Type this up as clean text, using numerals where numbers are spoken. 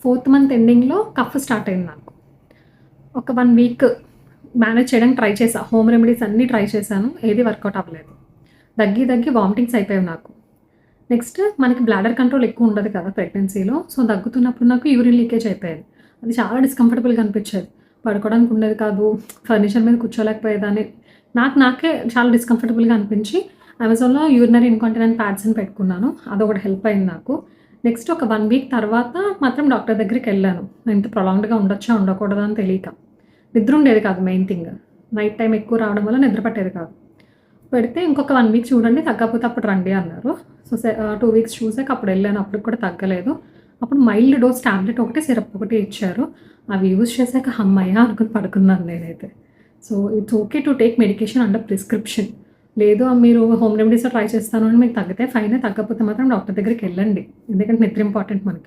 4th month ఎండింగ్‌లో cough start అయింది నాకు. ఒక 1 వీక్ మేనేజ్ చేయడానికి ట్రై చేశా. హోమ్ రెమెడీస్ అన్నీ ట్రై చేశాను. ఏది వర్కౌట్ అవ్వలేదు. దగ్గి వామిటింగ్స్ అయిపోయాయి నాకు. నెక్స్ట్ మనకి బ్లాడర్ కంట్రోల్ ఎక్కువ ఉండదు కదా ప్రెగ్నెన్సీలో. సో, దగ్గుతున్నప్పుడు నాకు యూరిన్ లీకేజ్ అయిపోయేది. అది చాలా డిస్కంఫర్టబుల్‌గా అనిపించేది. పడుకోవడానికి ఉండేది కాదు. ఫర్నిచర్ మీద కూర్చోలేకపోయేదాన్ని. నాకే చాలా డిస్కంఫర్టబుల్‌గా అనిపించి అమెజాన్‌లో యూరినరీ ఇన్‌కాంటినెంట్ ప్యాడ్స్ అని పెట్టుకున్నాను. అదొకటి హెల్ప్ అయింది నాకు. నెక్స్ట్ ఒక 1 వీక్ తర్వాత మాత్రం డాక్టర్ దగ్గరికెళ్ళాను. ఇంత ప్రొలాంగ్డ్‌గా ఉండొచ్చా? ఉండకూడదా? అని తెలియక. నిద్ర ఉండేది కాదు మెయిన్ థింగ్. నైట్ టైమ్ ఎక్కువ రావడం వల్ల నిద్ర పట్టేది కాదు. పెడితే ఇంకొక 1 వీక్ చూడండి తగ్గకపోతే అప్పుడు రండి అన్నారు. సో, 2 వీక్స్ చూసాక అప్పుడెళ్ళాను. అప్పటికి కూడా తగ్గలేదు. అప్పుడు మైల్డ్ డోస్ టాబ్లెట్ ఒకటి, సిరప్ ఒకటి ఇచ్చారు. అవి యూజ్ చేశాక హమ్మయ్య! అనుకుని పడుకున్నాను నేనైతే. So, it's okay to take medication under prescription. లేదు మీరు హోమ్ రెమెడీస్‌లో ట్రై చేస్తాను అని మీకు తగ్గితే ఫైనే. తగ్గకపోతే మాత్రం డాక్టర్ దగ్గరికెళ్ళండి. ఎందుకంటే నిద్ర ఇంపార్టెంట్ మనకి.